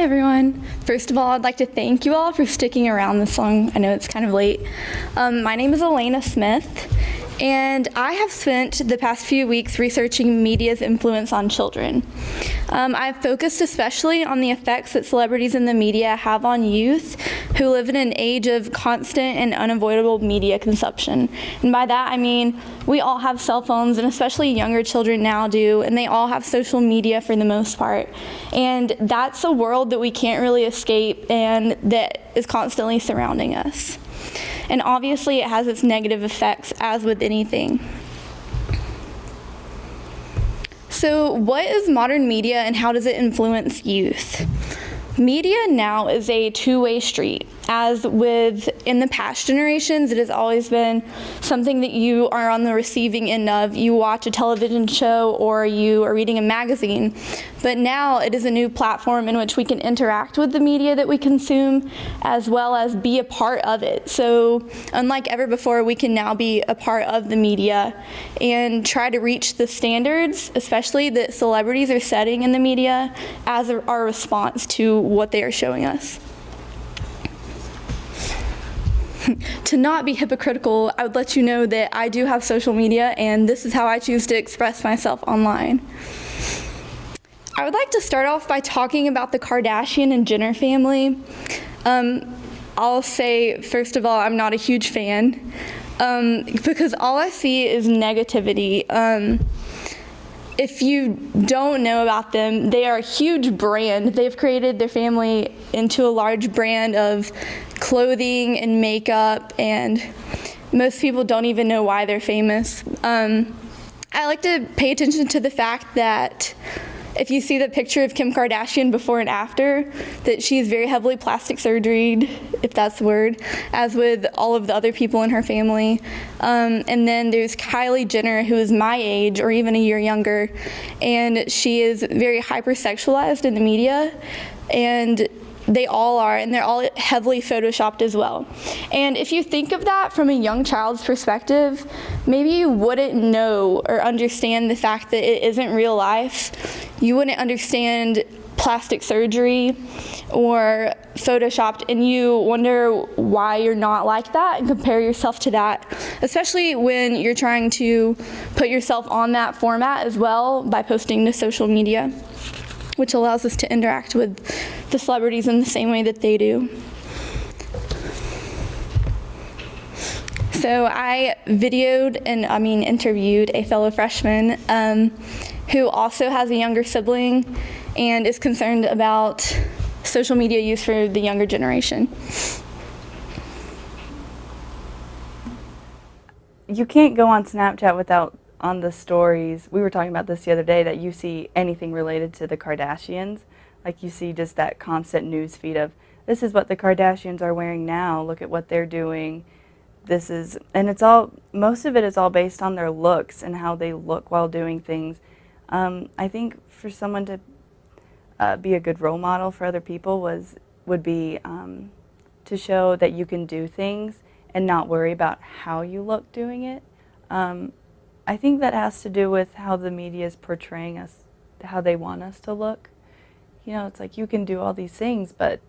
everyone. First of all, I'd like to thank you all for sticking around this long. I know it's kind of late. My name is Elena Smith, and I have spent the past few weeks researching media's influence on children. I've focused especially on the effects that celebrities in the media have on youth who live in an age of constant and unavoidable media consumption. And by that I mean we all have cell phones, and especially younger children now do, and they all have social media for the most part. And that's a world that we can't really escape and that is constantly surrounding us. And obviously it has its negative effects, as with anything. So what is modern media and how does it influence youth? Media now is a two-way street. As with in the past generations, it has always been something that you are on the receiving end of. You watch a television show or you are reading a magazine. But now it is a new platform in which we can interact with the media that we consume as well as be a part of it. So unlike ever before, we can now be a part of the media and try to reach the standards, especially that celebrities are setting in the media, as our response to what they are showing us. To not be hypocritical, I would let you know that I do have social media, and this is how I choose to express myself online. I would like to start off by talking about the Kardashian and Jenner family. I'll say, first of all, I'm not a huge fan, because all I see is negativity. If you don't know about them, they are a huge brand. They've created their family into a large brand of clothing and makeup, and most people don't even know why they're famous. I like to pay attention to the fact that if you see the picture of Kim Kardashian before and after, that she's very heavily plastic surgeryed, if that's the word, as with all of the other people in her family. And then there's Kylie Jenner, who is my age or even a year younger, and she is very hypersexualized in the media, and they all are, and they're all heavily photoshopped as well. And if you think of that from a young child's perspective, maybe you wouldn't know or understand the fact that it isn't real life. You wouldn't understand plastic surgery or photoshopped, and you wonder why you're not like that and compare yourself to that, especially when you're trying to put yourself on that format as well by posting to social media, which allows us to interact with the celebrities in the same way that they do. So I interviewed a fellow freshman who also has a younger sibling and is concerned about social media use for the younger generation. You can't go on Snapchat without on the stories. We were talking about this the other day, that you see anything related to the Kardashians. Like you see just that constant news feed of, this is what the Kardashians are wearing now, look at what they're doing. And it's all, most of it is all based on their looks and how they look while doing things. I think for someone to be a good role model for other people would be to show that you can do things and not worry about how you look doing it. I think that has to do with how the media is portraying us, how they want us to look. You know, it's like you can do all these things, but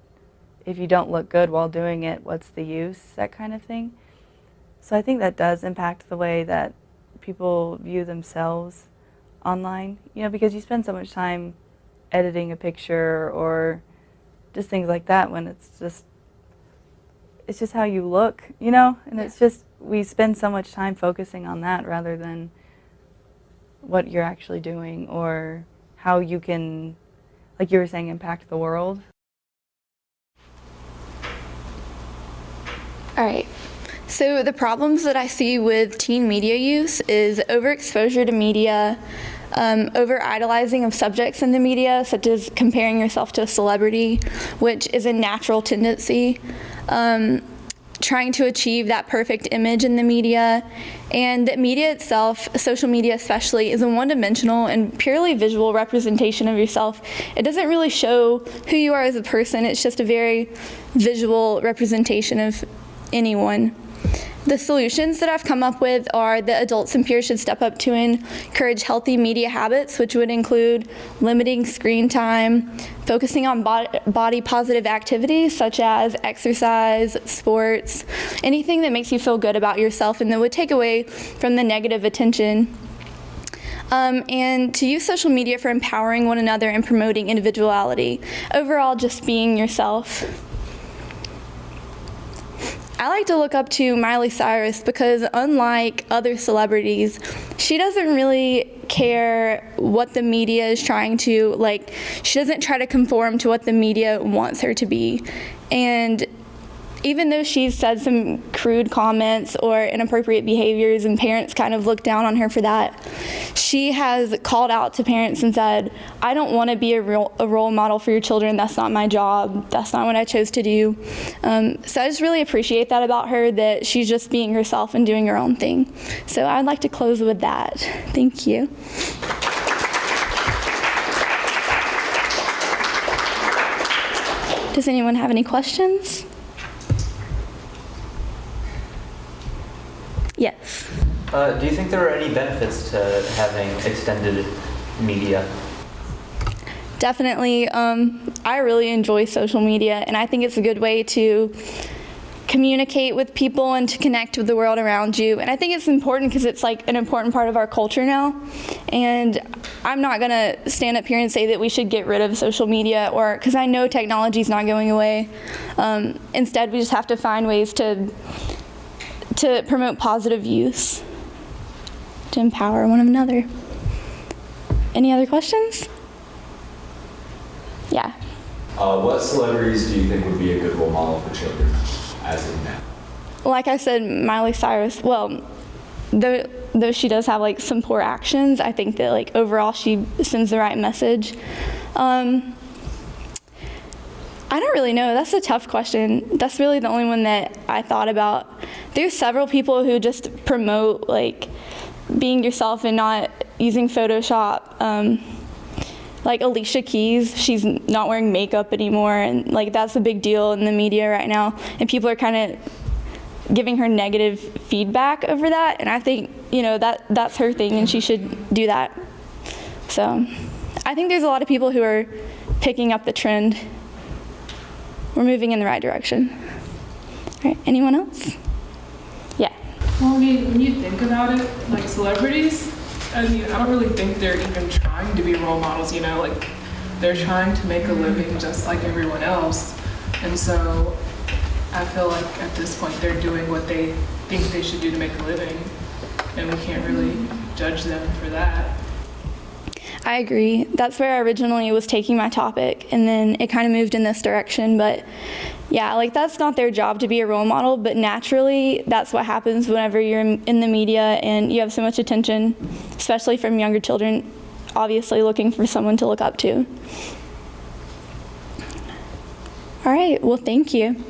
if you don't look good while doing it, what's the use, that kind of thing. So I think that does impact the way that people view themselves online, you know, because you spend so much time editing a picture or just things like that when it's just how you look, you know, and it's just, we spend so much time focusing on that rather than what you're actually doing or how you can, like you were saying, impact the world. All right. So the problems that I see with teen media use is overexposure to media, over-idolizing of subjects in the media, such as comparing yourself to a celebrity, which is a natural tendency, trying to achieve that perfect image in the media, and that media itself, social media especially, is a one-dimensional and purely visual representation of yourself. It doesn't really show who you are as a person, it's just a very visual representation of anyone. The solutions that I've come up with are that adults and peers should step up to encourage healthy media habits, which would include limiting screen time, focusing on body positive activities such as exercise, sports, anything that makes you feel good about yourself and that would take away from the negative attention. And to use social media for empowering one another and promoting individuality. Overall, just being yourself. I like to look up to Miley Cyrus because unlike other celebrities, she doesn't really care what the media is trying to, she doesn't try to conform to what the media wants her to be. And even though she's said some crude comments or inappropriate behaviors and parents kind of look down on her for that, she has called out to parents and said, I don't want to be a role model for your children. That's not my job. That's not what I chose to do. So I just really appreciate that about her, that she's just being herself and doing her own thing. So I'd like to close with that. Thank you. Does anyone have any questions? Yes. Do you think there are any benefits to having extended media? Definitely. I really enjoy social media, and I think it's a good way to communicate with people and to connect with the world around you. And I think it's important because it's an important part of our culture now. And I'm not going to stand up here and say that we should get rid of social media, or because I know technology is not going away. Instead, we just have to find ways to promote positive use, to empower one another. Any other questions? Yeah. What celebrities do you think would be a good role model for children, as of now? Like I said, Miley Cyrus, well, though she does have some poor actions, I think that overall she sends the right message. I don't really know. That's a tough question. That's really the only one that I thought about. There's several people who just promote being yourself and not using Photoshop. Like Alicia Keys, she's not wearing makeup anymore, and that's a big deal in the media right now. And people are kind of giving her negative feedback over that. And I think that's her thing, and she should do that. So I think there's a lot of people who are picking up the trend. We're moving in the right direction. All right, anyone else? Yeah. Well, when you think about it, celebrities, I don't really think they're even trying to be role models, they're trying to make a living just like everyone else. And so I feel like at this point they're doing what they think they should do to make a living, and we can't really judge them for that. I agree. That's where I originally was taking my topic, and then it kind of moved in this direction. But yeah, that's not their job to be a role model, but naturally that's what happens whenever you're in the media and you have so much attention, especially from younger children, obviously looking for someone to look up to. All right, well, thank you.